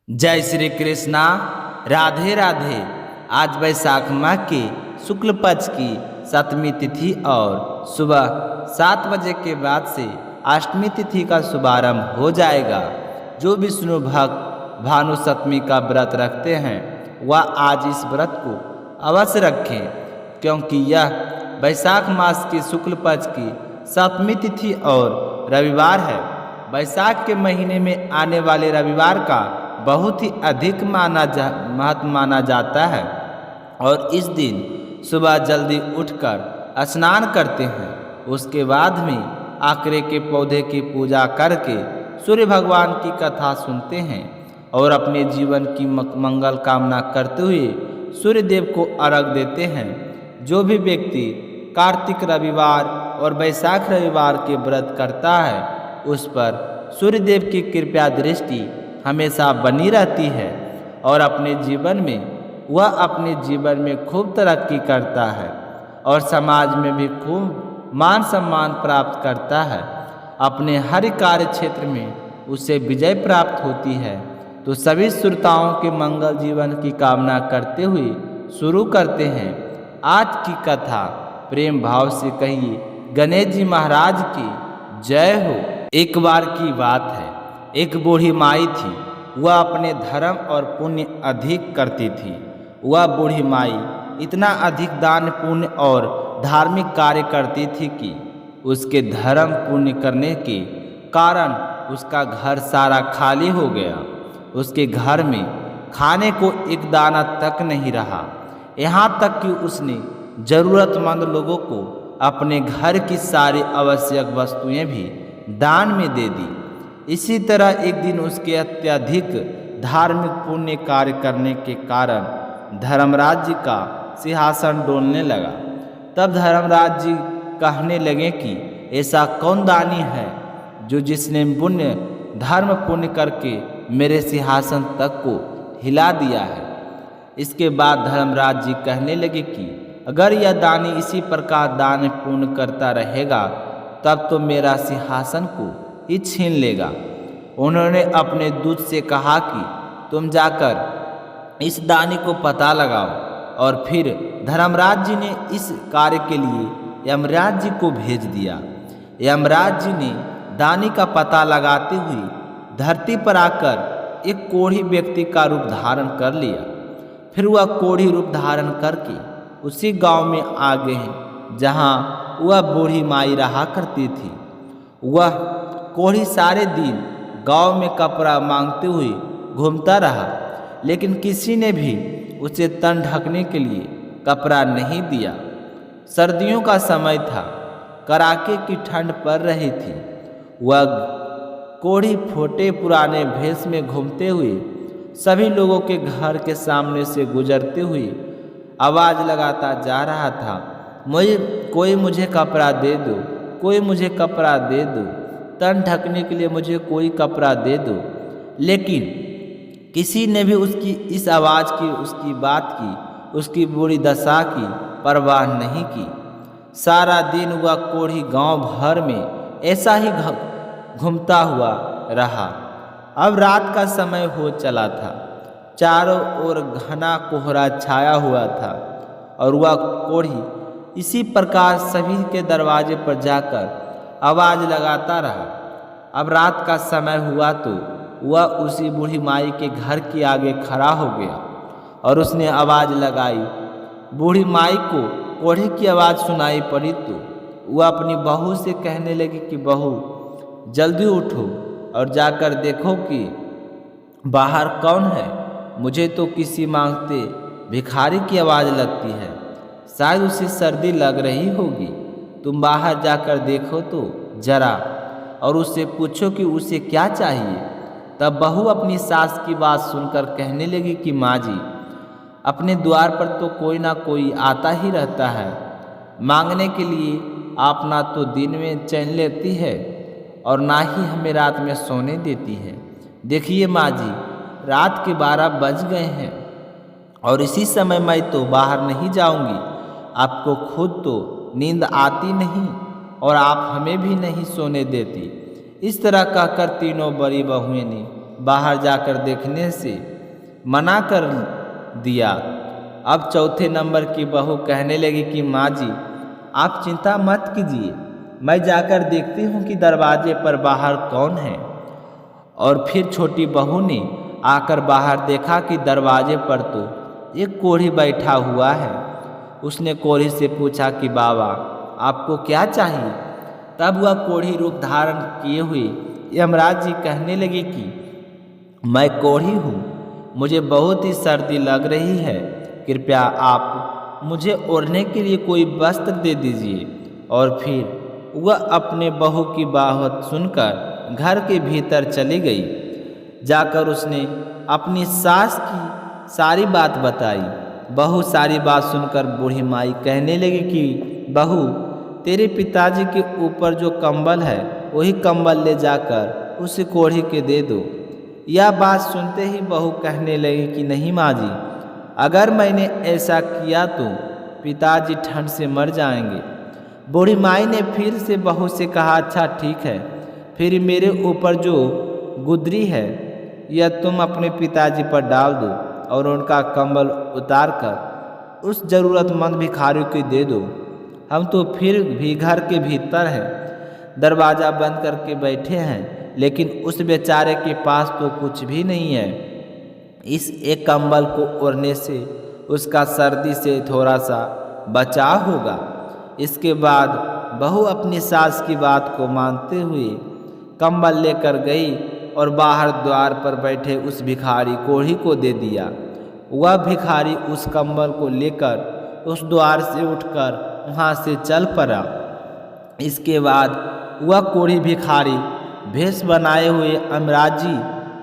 जय श्री कृष्णा। राधे राधे। आज वैशाख माह की शुक्ल पक्ष की 7वीं तिथि और सुबह 7 बजे के बाद से 8वीं तिथि का शुभारंभ हो जाएगा। जो विष्णु भक्त भानु सप्तमी का व्रत रखते हैं वह आज इस व्रत को अवश्य रखें, क्योंकि यह वैशाख मास की शुक्ल पक्ष की 7वीं तिथि और रविवार है। वैशाख के महीने में आने वाले रविवार का बहुत ही अधिक महत्व माना जाता है और इस दिन सुबह जल्दी उठकर स्नान करते हैं। उसके बाद में आकरे के पौधे की पूजा करके सूर्य भगवान की कथा सुनते हैं और अपने जीवन की मंगल कामना करते हुए सूर्य देव को अर्घ देते हैं। जो भी व्यक्ति कार्तिक रविवार और वैशाख रविवार के व्रत करता है उस पर सूर्य देव की कृपा दृष्टि हमेशा बनी रहती है और अपने जीवन में खूब तरक्की करता है और समाज में भी खूब मान सम्मान प्राप्त करता है। अपने हर कार्य क्षेत्र में उसे विजय प्राप्त होती है। तो सभी श्रोताओं के मंगल जीवन की कामना करते हुए शुरू करते हैं आज की कथा। प्रेम भाव से कहिए गणेश जी महाराज की जय हो। एक बार की बात है, एक बूढ़ी माई थी। वह अपने धर्म और पुण्य अधिक करती थी। वह बूढ़ी माई इतना अधिक दान पुण्य और धार्मिक कार्य करती थी कि उसके धर्म पुण्य करने के कारण उसका घर सारा खाली हो गया। उसके घर में खाने को एक दाना तक नहीं रहा। यहाँ तक कि उसने ज़रूरतमंद लोगों को अपने घर की सारी आवश्यक वस्तुएं भी दान में दे दी। इसी तरह एक दिन उसके अत्यधिक धार्मिक पुण्य कार्य करने के कारण धर्मराज जी का सिंहासन डोलने लगा। तब धर्मराज जी कहने लगे कि ऐसा कौन दानी है जो जिसने धर्म पुण्य करके मेरे सिंहासन तक को हिला दिया है। इसके बाद धर्मराज जी कहने लगे कि अगर यह दानी इसी प्रकार दान पुण्य करता रहेगा तब तो मेरा सिंहासन को ही छीन लेगा। उन्होंने अपने दूत से कहा कि तुम जाकर इस दानी को पता लगाओ। और फिर धर्मराज जी ने इस कार्य के लिए यमराज जी को भेज दिया। यमराज जी ने दानी का पता लगाते हुए धरती पर आकर एक कोढ़ी व्यक्ति का रूप धारण कर लिया। फिर वह कोढ़ी रूप धारण करके उसी गांव में आ गए जहां वह बूढ़ी माई रहा करती थी। वह कोढ़ी सारे दिन गांव में कपड़ा मांगते हुए घूमता रहा, लेकिन किसी ने भी उसे तन ढकने के लिए कपड़ा नहीं दिया। सर्दियों का समय था, कड़ाके की ठंड पड़ रही थी। वह कोढ़ी फोटे पुराने भेष में घूमते हुए सभी लोगों के घर के सामने से गुजरते हुए आवाज़ लगाता जा रहा था, कोई मुझे कपड़ा दे दो, कोई मुझे कपड़ा दे दो, तन ढकने के लिए मुझे कोई कपड़ा दे दो। लेकिन किसी ने भी उसकी इस आवाज़ की, उसकी बात की, उसकी बुरी दशा की परवाह नहीं की। सारा दिन वह कोढ़ी गांव भर में ऐसा ही घूमता हुआ रहा। अब रात का समय हो चला था। चारों ओर घना कोहरा छाया हुआ था और वह कोढ़ी इसी प्रकार सभी के दरवाजे पर जाकर आवाज़ लगाता रहा। अब रात का समय हुआ तो वह उसी बूढ़ी माई के घर के आगे खड़ा हो गया और उसने आवाज़ लगाई। बूढ़ी माई को कोढ़ी की आवाज़ सुनाई पड़ी तो वह अपनी बहू से कहने लगी कि बहू जल्दी उठो और जाकर देखो कि बाहर कौन है। मुझे तो किसी मांगते भिखारी की आवाज़ लगती है, शायद उसे सर्दी लग रही होगी। तुम बाहर जाकर देखो तो जरा और उससे पूछो कि उसे क्या चाहिए। तब बहू अपनी सास की बात सुनकर कहने लगी कि माँ जी, अपने द्वार पर तो कोई ना कोई आता ही रहता है मांगने के लिए। आप ना तो दिन में चैन लेती है और ना ही हमें रात में सोने देती है। देखिए माँ जी, रात के 12 बज गए हैं और इसी समय मैं तो बाहर नहीं जाऊंगी। आपको खुद तो नींद आती नहीं और आप हमें भी नहीं सोने देती। इस तरह कहकर तीनों बड़ी बहुएं ने बाहर जाकर देखने से मना कर दिया। अब चौथे नंबर की बहू कहने लगी कि माँ जी, आप चिंता मत कीजिए, मैं जाकर देखती हूँ कि दरवाजे पर बाहर कौन है। और फिर छोटी बहू ने आकर बाहर देखा कि दरवाजे पर तो एक कोढ़ी बैठा हुआ है। उसने कोढ़ी से पूछा कि बाबा, आपको क्या चाहिए। तब वह कोढ़ी रूप धारण किए हुए यमराज जी कहने लगे कि मैं कोढ़ी हूँ, मुझे बहुत ही सर्दी लग रही है, कृपया आप मुझे ओढ़ने के लिए कोई वस्त्र दे दीजिए। और फिर वह अपने बहू की बात सुनकर घर के भीतर चली गई। जाकर उसने अपनी सास की सारी बात बताई। बहू सारी बात सुनकर बूढ़ी माई कहने लगी कि बहू, तेरे पिताजी के ऊपर जो कंबल है वही कंबल ले जाकर उस कोढ़ी के दे दो। यह बात सुनते ही बहू कहने लगी कि नहीं माँ जी, अगर मैंने ऐसा किया तो पिताजी ठंड से मर जाएंगे। बूढ़ी माई ने फिर से बहू से कहा, अच्छा ठीक है, फिर मेरे ऊपर जो गुदरी है यह तुम अपने पिताजी पर डाल दो और उनका कंबल उतार कर उस ज़रूरतमंद भिखारी को दे दो। हम तो फिर भी घर के भीतर हैं, दरवाज़ा बंद करके बैठे हैं, लेकिन उस बेचारे के पास तो कुछ भी नहीं है। इस एक कंबल को ओढ़ने से उसका सर्दी से थोड़ा सा बचाव होगा। इसके बाद बहू अपनी सास की बात को मानते हुए कंबल लेकर गई और बाहर द्वार पर बैठे उस भिखारी कोढ़ी को दे दिया। वह भिखारी उस कंबल को लेकर उस द्वार से उठकर वहाँ से चल पड़ा। इसके बाद वह कोढ़ी भिखारी भेष बनाए हुए यमराज जी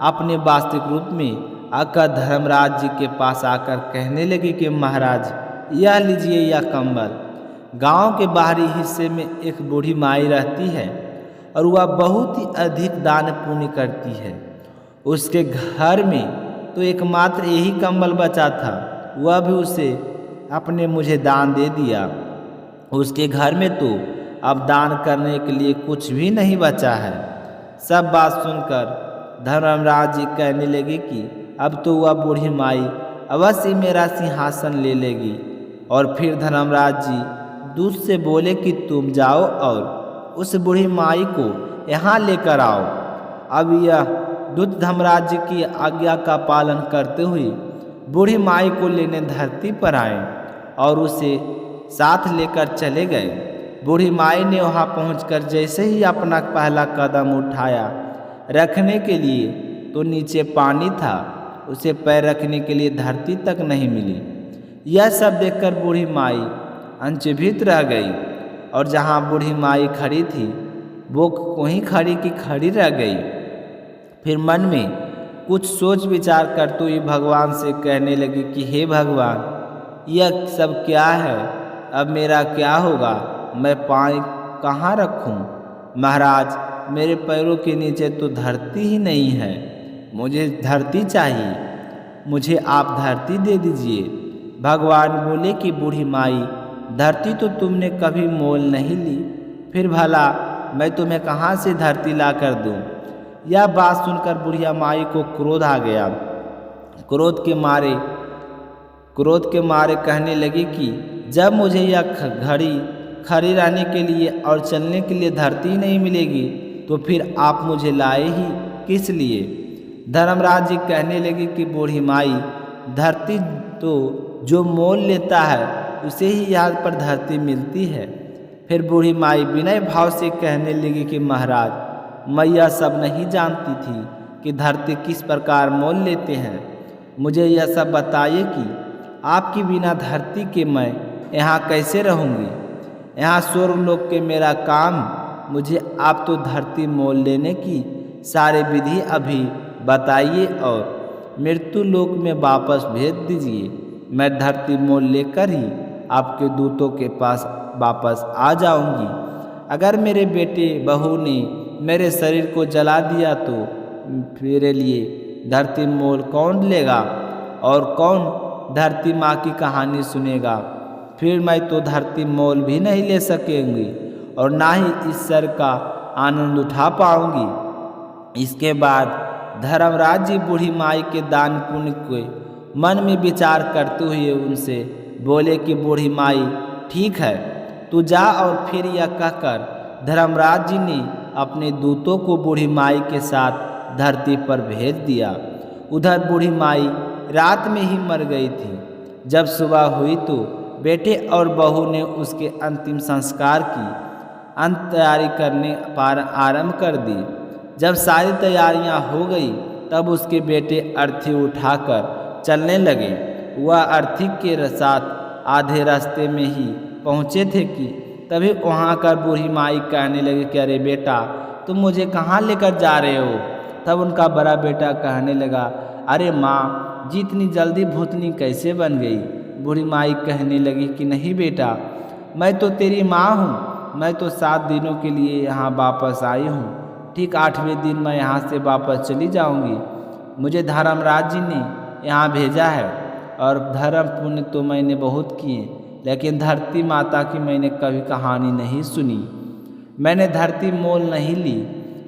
अपने वास्तविक रूप में आकर धर्मराज जी के पास आकर कहने लगे कि महाराज, यह लीजिए यह कंबल। गांव के बाहरी हिस्से में एक बूढ़ी माई रहती है और वह बहुत ही अधिक दान पुण्य करती है। उसके घर में तो एकमात्र यही कंबल बचा था, वह भी उसे अपने मुझे दान दे दिया। उसके घर में तो अब दान करने के लिए कुछ भी नहीं बचा है। सब बात सुनकर धर्मराज जी कहने लगे कि अब तो वह बूढ़ी माई अवश्य मेरा सिंहासन ले लेगी। और फिर धर्मराज जी दूत से बोले कि तुम जाओ और उस बूढ़ी माई को यहाँ लेकर आओ। अब यह दूत धर्मराज जी की आज्ञा का पालन करते हुए बूढ़ी माई को लेने धरती पर आए और उसे साथ लेकर चले गए। बूढ़ी माई ने वहाँ पहुंचकर जैसे ही अपना पहला कदम उठाया रखने के लिए तो नीचे पानी था, उसे पैर रखने के लिए धरती तक नहीं मिली। यह सब देखकर बूढ़ी माई अचंभित रह गई और जहाँ बूढ़ी माई खड़ी थी वो वहीं खड़ी की खड़ी रह गई। फिर मन में कुछ सोच विचार करते हुए भगवान से कहने लगी कि हे भगवान, यह सब क्या है, अब मेरा क्या होगा, मैं पाँव कहाँ रखूं? महाराज, मेरे पैरों के नीचे तो धरती ही नहीं है, मुझे धरती चाहिए, मुझे आप धरती दे दीजिए। भगवान बोले कि बूढ़ी माई, धरती तो तुमने कभी मोल नहीं ली, फिर भला मैं तुम्हें कहाँ से धरती ला कर दूँ? यह बात सुनकर बुढ़िया माई को क्रोध आ गया। क्रोध के मारे कहने लगी कि जब मुझे यह घड़ी खड़ी रहने के लिए और चलने के लिए धरती नहीं मिलेगी तो फिर आप मुझे लाए ही किस लिए? धर्मराज जी कहने लगे कि बूढ़ी माई, धरती तो जो मोल लेता है उसे ही यहाँ पर धरती मिलती है। फिर बूढ़ी माई विनय भाव से कहने लगी कि महाराज, मैं यह सब नहीं जानती थी कि धरती किस प्रकार मोल लेते हैं। मुझे यह सब बताइए कि आपकी बिना धरती के मैं यहाँ कैसे रहूँगी? यहाँ स्वर्गलोक के मेरा काम, मुझे आप तो धरती मोल लेने की सारे विधि अभी बताइए और मृत्यु लोक में वापस भेज दीजिए। मैं धरती मोल लेकर ही आपके दूतों के पास वापस आ जाऊंगी। अगर मेरे बेटे बहू ने मेरे शरीर को जला दिया तो मेरे लिए धरती मोल कौन लेगा और कौन धरती माँ की कहानी सुनेगा? फिर मैं तो धरती मोल भी नहीं ले सकेंगी और ना ही इस सर का आनंद उठा पाऊंगी। इसके बाद धर्मराज जी बूढ़ी माई के दान पुण्य के मन में विचार करते हुए उनसे बोले कि बूढ़ी माई ठीक है, तू जा। और फिर यह कहकर धर्मराज जी ने अपने दूतों को बूढ़ी माई के साथ धरती पर भेज दिया। उधर बूढ़ी माई रात में ही मर गई थी। जब सुबह हुई तो बेटे और बहू ने उसके अंतिम संस्कार की तैयारी करने आरंभ कर दी। जब सारी तैयारियां हो गई तब उसके बेटे अर्थी उठाकर चलने लगे। वह अर्थी के साथ आधे रास्ते में ही पहुँचे थे कि तभी वहाँ कर बूढ़ी माई कहने लगे कि अरे बेटा, तुम मुझे कहाँ लेकर जा रहे हो। तब उनका बड़ा बेटा कहने लगा, अरे माँ जी, इतनी जल्दी भूतनी कैसे बन गई। बूढ़ी माई कहने लगी कि नहीं बेटा, मैं तो तेरी माँ हूँ। मैं तो 7 दिनों के लिए यहाँ वापस आई हूँ। ठीक 8वें दिन मैं यहाँ से वापस चली जाऊँगी। मुझे धर्मराज जी ने यहाँ भेजा है और धर्म पुण्य तो मैंने बहुत किए, लेकिन धरती माता की मैंने कभी कहानी नहीं सुनी। मैंने धरती मोल नहीं ली,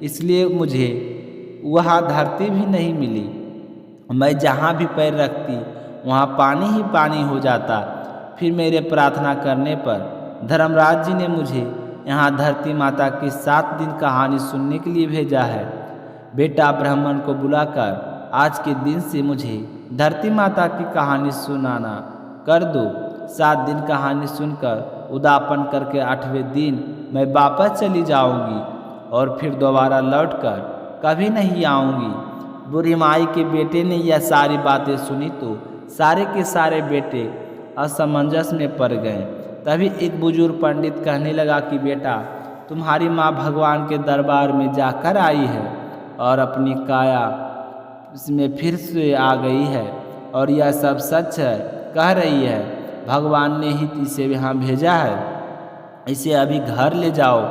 इसलिए मुझे वहाँ धरती भी नहीं मिली। मैं जहाँ भी पैर रखती वहाँ पानी ही पानी हो जाता। फिर मेरे प्रार्थना करने पर धर्मराज जी ने मुझे यहाँ धरती माता की 7 दिन कहानी सुनने के लिए भेजा है। बेटा, ब्राह्मण को बुलाकर आज के दिन से मुझे धरती माता की कहानी सुनाना कर दो। 7 दिन कहानी सुनकर उदापन करके 8वें दिन मैं वापस चली जाऊंगी और फिर दोबारा लौटकर कभी नहीं आऊंगी। बूढ़ी माई के बेटे ने यह सारी बातें सुनी तो सारे के सारे बेटे असमंजस में पड़ गए। तभी एक बुजुर्ग पंडित कहने लगा कि बेटा, तुम्हारी माँ भगवान के दरबार में जाकर आई है और अपनी काया इसमें फिर से आ गई है और यह सब सच है। कह रही है भगवान ने ही इसे यहाँ भेजा है, इसे अभी घर ले जाओ,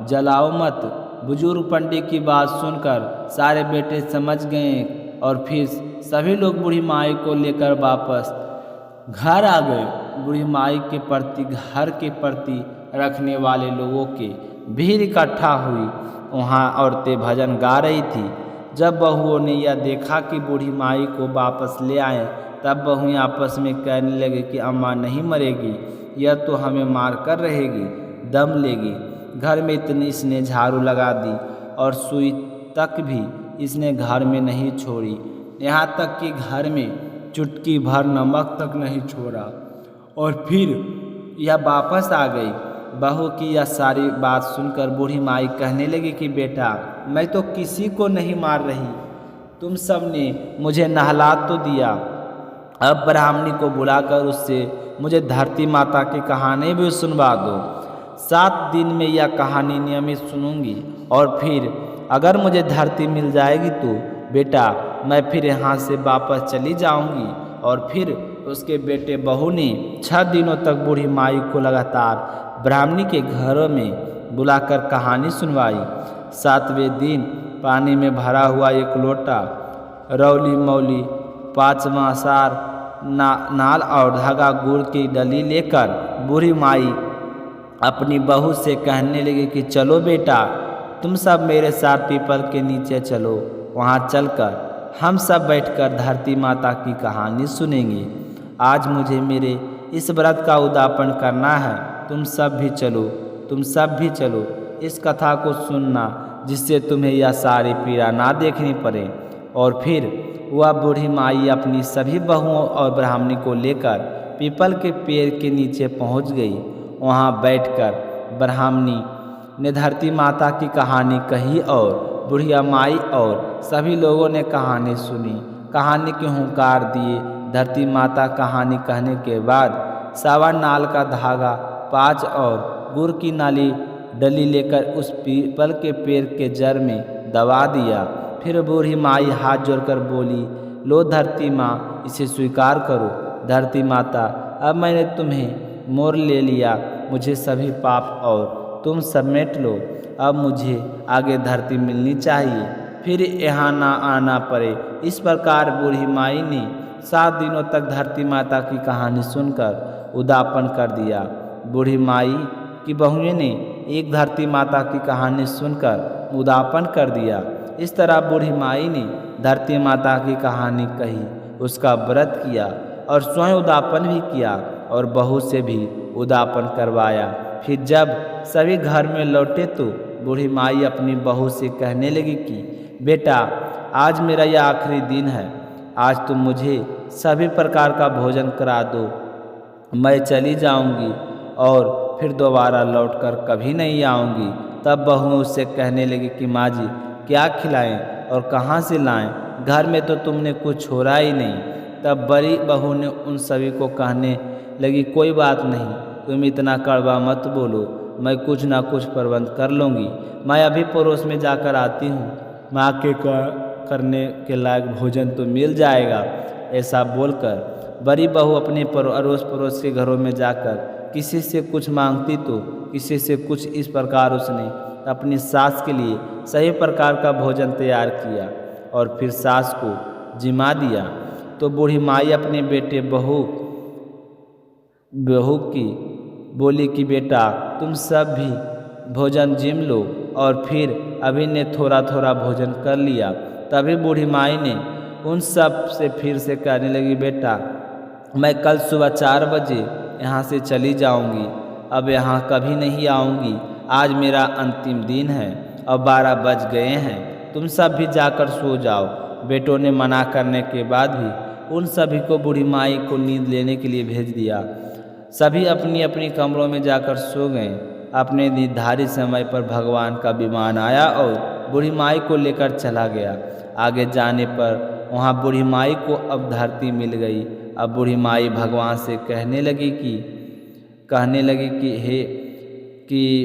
जलाओ मत। बुजुर्ग पंडित की बात सुनकर सारे बेटे समझ गए और फिर सभी लोग बूढ़ी माई को लेकर वापस घर आ गए। बूढ़ी माई के प्रति घर के प्रति रखने वाले लोगों की भीड़ इकट्ठा हुई। वहाँ औरतें भजन गा रही थी। जब बहुओं ने यह देखा कि बूढ़ी माई को वापस ले आए, तब बहुएं आपस में कहने लगे कि अम्मा नहीं मरेगी, यह तो हमें मार कर रहेगी, दम लेगी। घर में इतनी इसने झाड़ू लगा दी और सुई तक भी इसने घर में नहीं छोड़ी, यहाँ तक कि घर में चुटकी भर नमक तक नहीं छोड़ा। और फिर यह वापस आ गई। बहू की यह सारी बात सुनकर बूढ़ी माई कहने लगी कि बेटा, मैं तो किसी को नहीं मार रही, तुम सब ने मुझे नहला तो दिया। अब ब्राह्मणी को बुलाकर उससे मुझे धरती माता की कहानी भी सुनवा दो। 7 दिन में यह कहानी नियमित सुनूंगी और फिर अगर मुझे धरती मिल जाएगी तो बेटा, मैं फिर यहाँ से वापस चली जाऊंगी। और फिर उसके बेटे बहू ने 6 दिनों तक बूढ़ी माई को लगातार ब्राह्मणी के घरों में बुलाकर कहानी सुनवाई। 7वें दिन पानी में भरा हुआ एक लोटा रौली मौली 5वां सार नाल और धागा गुड़ की डली लेकर बूढ़ी माई अपनी बहू से कहने लगी कि चलो बेटा, तुम सब मेरे साथ पीपल के नीचे चलो। वहाँ चलकर हम सब बैठकर धरती माता की कहानी सुनेंगे। आज मुझे मेरे इस व्रत का उद्यापन करना है। तुम सब भी चलो, तुम सब भी चलो इस कथा को सुनना, जिससे तुम्हें यह सारी पीड़ा ना देखनी पड़े। और फिर वह बूढ़ी माई अपनी सभी बहुओं और ब्राह्मणी को लेकर पीपल के पेड़ के नीचे पहुंच गई। वहां बैठकर ब्राह्मणी ने धरती माता की कहानी कही और बुढ़िया माई और सभी लोगों ने कहानी सुनी। कहानी के हुंकार दिए। धरती माता कहानी कहने के बाद 1.25 नाल का धागा 5 और गुड़ की नाली डली लेकर उस पीपल के पेड़ के जड़ में दबा दिया। फिर बूढ़ी माई हाथ जोड़कर बोली, लो धरती माँ, इसे स्वीकार करो। धरती माता, अब मैंने तुम्हें मोर ले लिया, मुझे सभी पाप और तुम समेट लो। अब मुझे आगे धरती मिलनी चाहिए, फिर यहाँ ना आना पड़े। इस प्रकार बूढ़ी माई ने 7 दिनों तक धरती माता की कहानी सुनकर उद्यापन कर दिया। बूढ़ी माई की बहुएं ने एक धरती माता की कहानी सुनकर उद्यापन कर दिया। इस तरह बूढ़ी माई ने धरती माता की कहानी कही, उसका व्रत किया और स्वयं उदापन भी किया और बहू से भी उदापन करवाया। फिर जब सभी घर में लौटे तो बूढ़ी माई अपनी बहू से कहने लगी कि बेटा, आज मेरा यह आखिरी दिन है, आज तुम मुझे सभी प्रकार का भोजन करा दो, मैं चली जाऊंगी और फिर दोबारा लौटकर कभी नहीं आऊंगी। तब बहू उससे कहने लगी कि माँ जी, क्या खिलाएं और कहाँ से लाएं, घर में तो तुमने कुछ छोड़ा ही नहीं। तब बड़ी बहू ने उन सभी को कहने लगी, कोई बात नहीं, तुम इतना कड़वा मत बोलो, मैं कुछ ना कुछ प्रबंध कर लूँगी, मैं अभी पड़ोस में जाकर आती हूँ, माँ के करने के लायक भोजन तो मिल जाएगा। ऐसा बोलकर बड़ी बहू अपने अड़ोस पड़ोस के घरों में जाकर किसी से कुछ मांगती तो किसी से कुछ। इस प्रकार उसने अपनी सास के लिए सही प्रकार का भोजन तैयार किया और फिर सास को जिमा दिया। तो बूढ़ी माई अपने बेटे बहू की बोली कि बेटा, तुम सब भी भोजन जिम लो, और फिर अभी ने थोड़ा थोड़ा भोजन कर लिया। तभी बूढ़ी माई ने उन सब से फिर से कहने लगी, बेटा, मैं कल सुबह 4 बजे यहाँ से चली जाऊँगी, अब यहाँ कभी नहीं आऊँगी, आज मेरा अंतिम दिन है और 12 बज गए हैं, तुम सब भी जाकर सो जाओ। बेटों ने मना करने के बाद भी उन सभी को बूढ़ी माई को नींद लेने के लिए भेज दिया। सभी अपनी अपनी कमरों में जाकर सो गए। अपने निर्धारित समय पर भगवान का विमान आया और बूढ़ी माई को लेकर चला गया। आगे जाने पर वहाँ बूढ़ी माई को अब धरती मिल गई। अब बूढ़ी माई भगवान से कहने लगी कि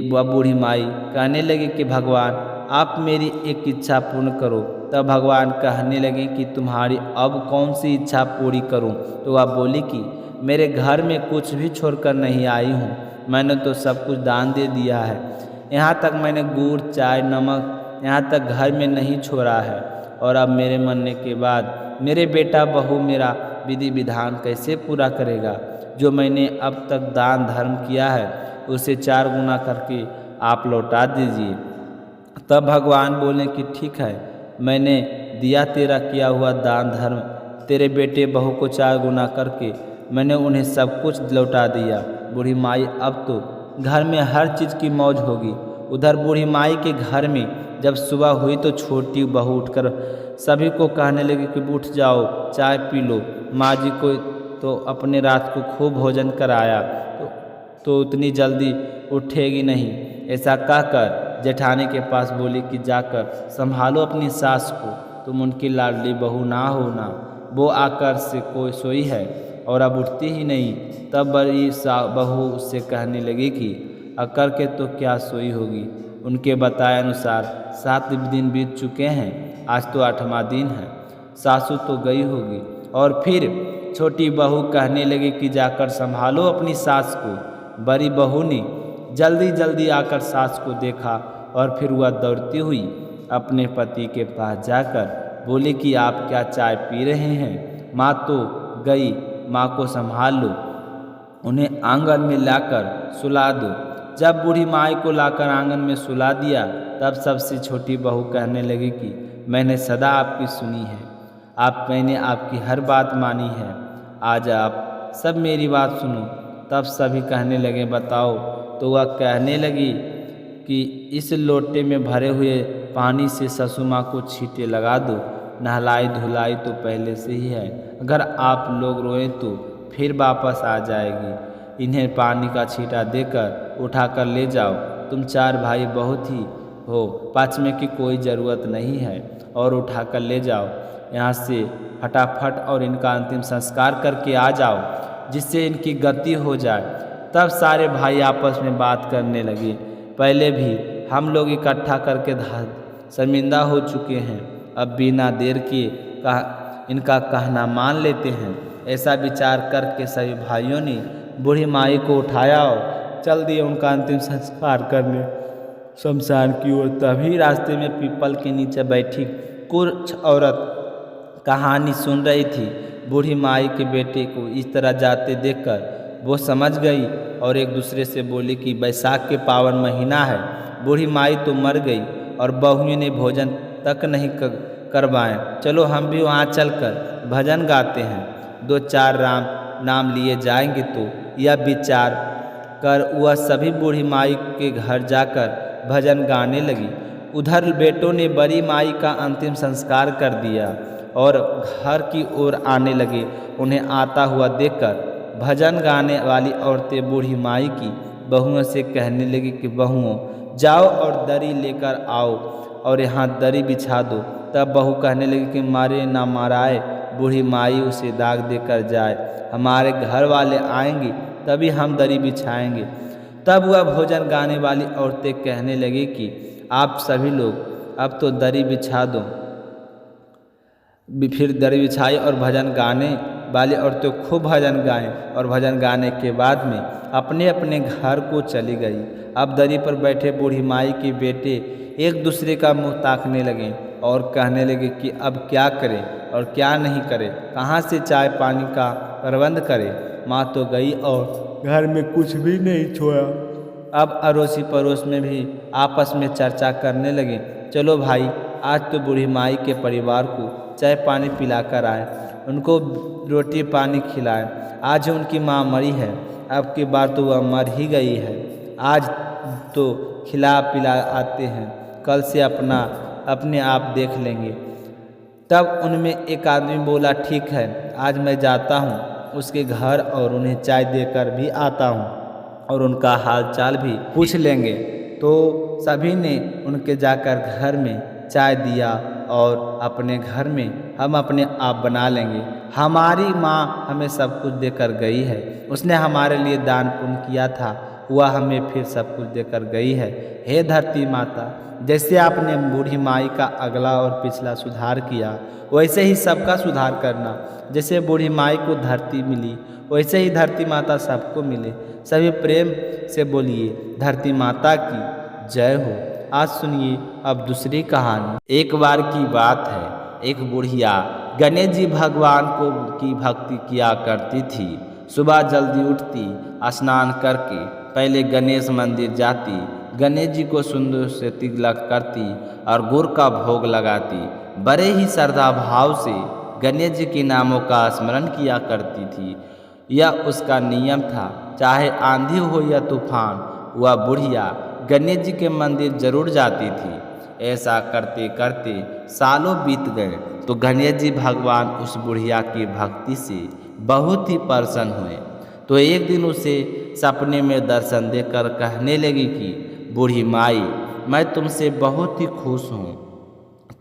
वह बूढ़ी माई कहने लगी कि भगवान, आप मेरी एक इच्छा पूर्ण करो। तब भगवान कहने लगे कि तुम्हारी अब कौन सी इच्छा पूरी करूं? तो वह बोली कि मेरे घर में कुछ भी छोड़कर नहीं आई हूं, मैंने तो सब कुछ दान दे दिया है, यहाँ तक मैंने गुड़ चाय नमक यहाँ तक घर में नहीं छोड़ा है। और अब मेरे मरने के बाद मेरे बेटा बहू मेरा विधि विधान कैसे पूरा करेगा? जो मैंने अब तक दान धर्म किया है उसे 4 गुना करके आप लौटा दीजिए। तब भगवान बोले कि ठीक है, मैंने दिया तेरा किया हुआ दान धर्म, तेरे बेटे बहू को 4 गुना करके मैंने उन्हें सब कुछ लौटा दिया। बूढ़ी माई अब तो घर में हर चीज़ की मौज होगी। उधर बूढ़ी माई के घर में जब सुबह हुई तो छोटी बहू उठकर सभी को कहने लगी कि उठ जाओ, चाय पी लो, माँ जी को तो अपने रात को खूब भोजन कराया तो उतनी जल्दी उठेगी नहीं। ऐसा कहकर जेठानी के पास बोली कि जाकर संभालो अपनी सास को, तुम उनकी लाडली बहू ना हो ना, वो आकर से कोई सोई है और अब उठती ही नहीं। तब बड़ी बहू उससे कहने लगी कि अकर के तो क्या सोई होगी। उनके बताए अनुसार 7 दिन बीत चुके हैं, आज तो 8वां दिन है, सासू तो गई होगी। और फिर छोटी बहू कहने लगी कि जाकर संभालो अपनी सास को। बड़ी बहू ने जल्दी जल्दी आकर सास को देखा और फिर वह दौड़ती हुई अपने पति के पास जाकर बोली कि आप क्या चाय पी रहे हैं? माँ तो गई, माँ को संभाल लो, उन्हें आंगन में लाकर सुला दो। जब बूढ़ी माई को लाकर आंगन में सुला दिया तब सबसे छोटी बहू कहने लगी कि मैंने सदा आपकी सुनी है, मैंने आपकी हर बात मानी है, आज आप सब मेरी बात सुनो। तब सभी कहने लगे बताओ। तो वह कहने लगी कि इस लोटे में भरे हुए पानी से ससुर माँ को छींटे लगा दो, नहलाई धुलाई तो पहले से ही है, अगर आप लोग रोएं तो फिर वापस आ जाएगी। इन्हें पानी का छींटा देकर उठाकर ले जाओ, तुम 4 भाई बहुत ही हो, 5वें की कोई ज़रूरत नहीं है, और उठाकर ले जाओ यहाँ से फटाफट और इनका अंतिम संस्कार करके आ जाओ, जिससे इनकी गति हो जाए। तब सारे भाई आपस में बात करने लगे, पहले भी हम लोग इकट्ठा करके शर्मिंदा हो चुके हैं, अब बिना देर किए इनका कहना मान लेते हैं। ऐसा विचार करके सभी भाइयों ने बूढ़ी माई को उठाया और चल दिए उनका अंतिम संस्कार करने शमशान की ओर। तभी रास्ते में पीपल के नीचे बैठी कुछ औरत कहानी सुन रही थी। बूढ़ी माई के बेटे को इस तरह जाते देखकर वो समझ गई और एक दूसरे से बोली कि बैसाख के पावन महीना है, बूढ़ी माई तो मर गई और बहुओं ने भोजन तक नहीं करवाएं। चलो हम भी वहाँ चलकर भजन गाते हैं। 2-4 राम नाम लिए जाएंगे तो यह विचार कर वह सभी बूढ़ी माई के घर जाकर भजन गाने लगी। उधर बेटों ने बड़ी माई का अंतिम संस्कार कर दिया और घर की ओर आने लगे। उन्हें आता हुआ देखकर भजन गाने वाली औरतें बूढ़ी माई की बहुओं से कहने लगी कि बहुओं, जाओ और दरी लेकर आओ और यहाँ दरी बिछा दो। तब बहू कहने लगी कि मारे ना माराए, बूढ़ी माई उसे दाग देकर जाए। हमारे घर वाले आएंगे तभी हम दरी बिछाएंगे। तब वह भोजन गाने वाली औरतें कहने लगी कि आप सभी लोग अब तो दरी बिछा दो। फिर दरी बिछाई और भजन गाने वाली औरतें खूब भजन गाएं और भजन गाने के बाद में अपने अपने घर को चली गई। अब दरी पर बैठे बूढ़ी माई के बेटे एक दूसरे का मुंह ताकने लगे और कहने लगे कि अब क्या करें और क्या नहीं करें, कहाँ से चाय पानी का प्रबंध करें। माँ तो गई और घर में कुछ भी नहीं छोड़ा। अब अड़ोसी पड़ोस में भी आपस में चर्चा करने लगे, चलो भाई आज तो बूढ़ी माई के परिवार को चाय पानी पिलाकर आए, उनको रोटी पानी खिलाएं। आज उनकी माँ मरी है, अब की बार तो वह मर ही गई है। आज तो खिला पिला आते हैं, कल से अपने आप देख लेंगे। तब उनमें एक आदमी बोला, ठीक है आज मैं जाता हूँ उसके घर और उन्हें चाय देकर भी आता हूँ और उनका हाल चाल भी पूछ लेंगे। तो सभी ने उनके जाकर घर में चाय दिया और अपने घर में हम अपने आप बना लेंगे। हमारी माँ हमें सब कुछ देकर गई है, उसने हमारे लिए दान पुण्य किया था, वह हमें फिर सब कुछ देकर गई है। हे धरती माता, जैसे आपने बूढ़ी माई का अगला और पिछला सुधार किया वैसे ही सबका सुधार करना। जैसे बूढ़ी माई को धरती मिली वैसे ही धरती माता सबको मिले। सभी प्रेम से बोलिए धरती माता की जय हो। आज सुनिए अब दूसरी कहानी। एक बार की बात है, एक बुढ़िया गणेश जी भगवान की भक्ति किया करती थी। सुबह जल्दी उठती, स्नान करके पहले गणेश मंदिर जाती, गणेश जी को सुंदर से तिलक करती और गुड़ का भोग लगाती। बड़े ही श्रद्धा भाव से गणेश जी के नामों का स्मरण किया करती थी। यह उसका नियम था, चाहे आंधी हो या तूफान, वह बुढ़िया गणेश जी के मंदिर जरूर जाती थी। ऐसा करते करते सालों बीत गए तो गणेश जी भगवान उस बुढ़िया की भक्ति से बहुत ही प्रसन्न हुए। तो एक दिन उसे सपने में दर्शन देकर कहने लगी कि बूढ़ी माई, मैं तुमसे बहुत ही खुश हूँ,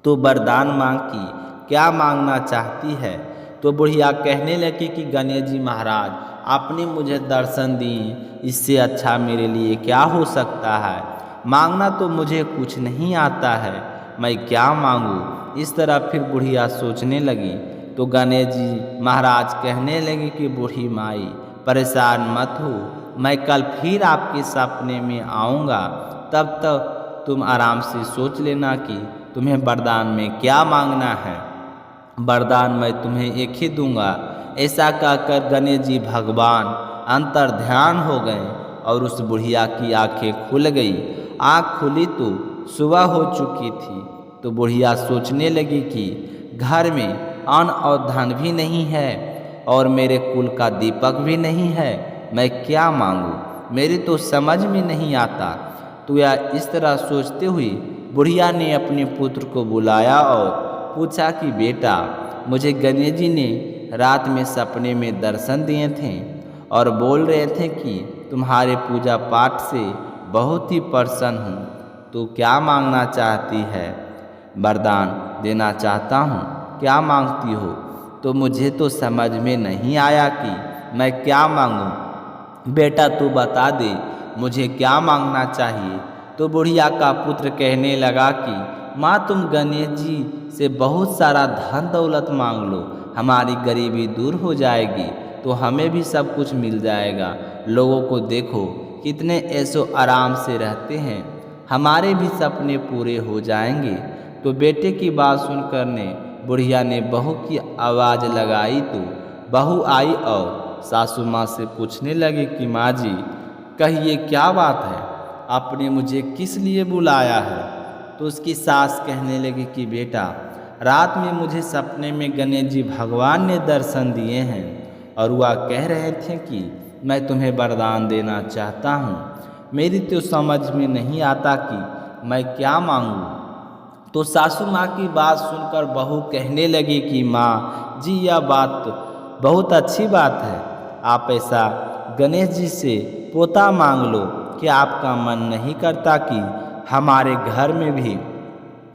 तो वरदान मांग की क्या मांगना चाहती है। तो बुढ़िया कहने लगी कि गणेश जी महाराज, आपने मुझे दर्शन दिए, इससे अच्छा मेरे लिए क्या हो सकता है। मांगना तो मुझे कुछ नहीं आता है, मैं क्या मांगूँ। इस तरह फिर बुढ़िया सोचने लगी। तो गणेश जी महाराज कहने लगे कि बूढ़ी माई परेशान मत हो, मैं कल फिर आपके सपने में आऊँगा, तब तक तुम आराम से सोच लेना कि तुम्हें वरदान में क्या मांगना है। वरदान मैं तुम्हें एक ही दूंगा। ऐसा कहकर गणेश जी भगवान अंतर ध्यान हो गए और उस बुढ़िया की आंखें खुल गई। आँख खुली तो सुबह हो चुकी थी। तो बुढ़िया सोचने लगी कि घर में अन्न और धन भी नहीं है और मेरे कुल का दीपक भी नहीं है, मैं क्या मांगूं, मेरी तो समझ में नहीं आता। तो यह इस तरह सोचते हुए बुढ़िया ने अपने पुत्र को बुलाया और पूछा कि बेटा, मुझे गणेश जी ने रात में सपने में दर्शन दिए थे और बोल रहे थे कि तुम्हारे पूजा पाठ से बहुत ही प्रसन्न हूँ, तो क्या मांगना चाहती है। वरदान देना चाहता हूँ, क्या मांगती हो। तो मुझे तो समझ में नहीं आया कि मैं क्या मांगूं। बेटा तू बता दे मुझे क्या मांगना चाहिए। तो बुढ़िया का पुत्र कहने लगा कि माँ, तुम गणेश जी से बहुत सारा धन दौलत मांग लो, हमारी गरीबी दूर हो जाएगी, तो हमें भी सब कुछ मिल जाएगा। लोगों को देखो कितने ऐसो आराम से रहते हैं, हमारे भी सपने पूरे हो जाएंगे। तो बेटे की बात सुनकर बुढ़िया ने बहू की आवाज़ लगाई। तो बहू आई और सासू माँ से पूछने लगी कि माँ जी, कहिए क्या बात है, आपने मुझे किस लिए बुलाया है। तो उसकी सास कहने लगी कि बेटा, रात में मुझे सपने में गणेश जी भगवान ने दर्शन दिए हैं और वह कह रहे थे कि मैं तुम्हें वरदान देना चाहता हूँ। मेरी तो समझ में नहीं आता कि मैं क्या मांगूँ। तो सासू माँ की बात सुनकर बहू कहने लगी कि माँ जी, यह बात तो बहुत अच्छी बात है। आप ऐसा गणेश जी से पोता मांग लो कि आपका मन नहीं करता कि हमारे घर में भी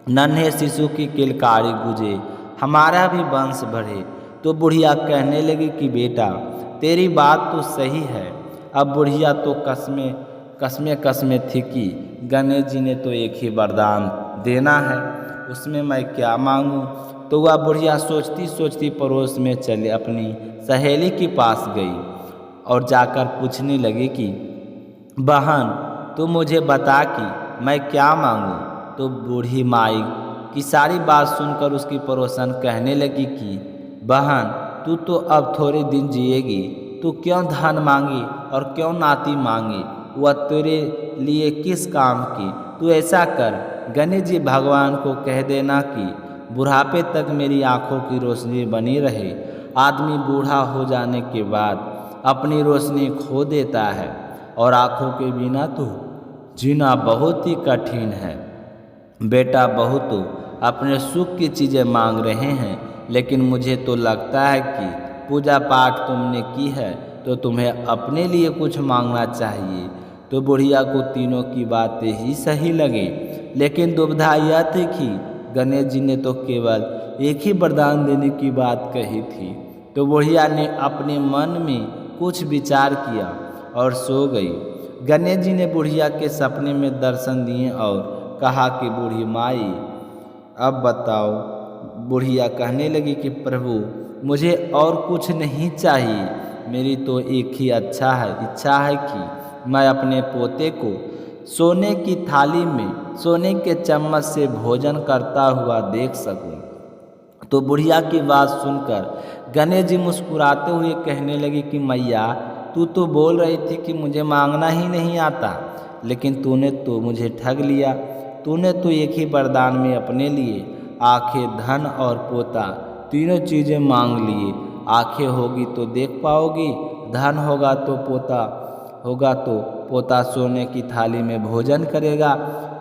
नन्हे शिशु की किलकारी गूंजे, हमारा भी वंश बढ़े। तो बुढ़िया कहने लगी कि बेटा, तेरी बात तो सही है। अब बुढ़िया तो कसमें थी कि गणेश जी ने तो एक ही वरदान देना है, उसमें मैं क्या मांगूं। तो वह बुढ़िया सोचती सोचती पड़ोस में चले अपनी सहेली के पास गई और जाकर पूछने लगी कि बहन, तू मुझे बता कि मैं क्या मांगूं। तो बूढ़ी माई की सारी बात सुनकर उसकी पड़ोसन कहने लगी कि बहन, तू तो अब थोड़े दिन जिएगी, तू क्यों धन मांगी और क्यों नाती मांगी, वह तेरे लिए किस काम की। तू ऐसा कर, गणेश जी भगवान को कह देना कि बुढ़ापे तक मेरी आँखों की रोशनी बनी रहे। आदमी बूढ़ा हो जाने के बाद अपनी रोशनी खो देता है और आँखों के बिना तो जीना बहुत ही कठिन है। बेटा, बहू तो अपने सुख की चीज़ें मांग रहे हैं, लेकिन मुझे तो लगता है कि पूजा पाठ तुमने की है तो तुम्हें अपने लिए कुछ मांगना चाहिए। तो बुढ़िया को तीनों की बातें ही सही लगी, लेकिन दुविधा यह थी कि गणेश जी ने तो केवल एक ही वरदान देने की बात कही थी। तो बुढ़िया ने अपने मन में कुछ विचार किया और सो गई। गणेश जी ने बुढ़िया के सपने में दर्शन दिए और कहा कि बूढ़ी माई, अब बताओ। बुढ़िया कहने लगी कि प्रभु, मुझे और कुछ नहीं चाहिए, मेरी तो एक ही इच्छा है कि मैं अपने पोते को सोने की थाली में सोने के चम्मच से भोजन करता हुआ देख सकूं। तो बुढ़िया की बात सुनकर गणेश जी मुस्कुराते हुए कहने लगे कि मैया, तू तो बोल रही थी कि मुझे मांगना ही नहीं आता, लेकिन तूने तो मुझे ठग लिया। तूने तो एक ही वरदान में अपने लिए आंखें, धन और पोता तीनों चीज़ें मांग लिए। आंखें होगी तो देख पाओगी, धन होगा तो पोता सोने की थाली में भोजन करेगा।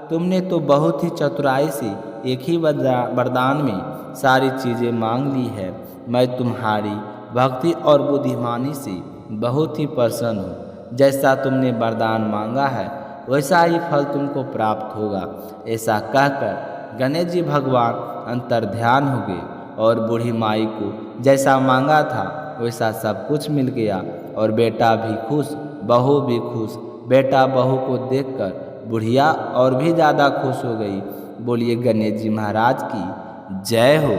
तुमने तो बहुत ही चतुराई से एक ही वरदान में सारी चीज़ें मांग ली है। मैं तुम्हारी भक्ति और बुद्धिमानी से बहुत ही प्रसन्न हूँ। जैसा तुमने वरदान मांगा है वैसा ही फल तुमको प्राप्त होगा। ऐसा कहकर गणेश जी भगवान अंतर्ध्यान हो गए और बूढ़ी माई को जैसा मांगा था वैसा सब कुछ मिल गया और बेटा भी खुश, बहू भी खुश। बेटा बहू को देखकर बुढ़िया और भी ज़्यादा खुश हो गई। बोलिए गणेश जी महाराज की जय हो।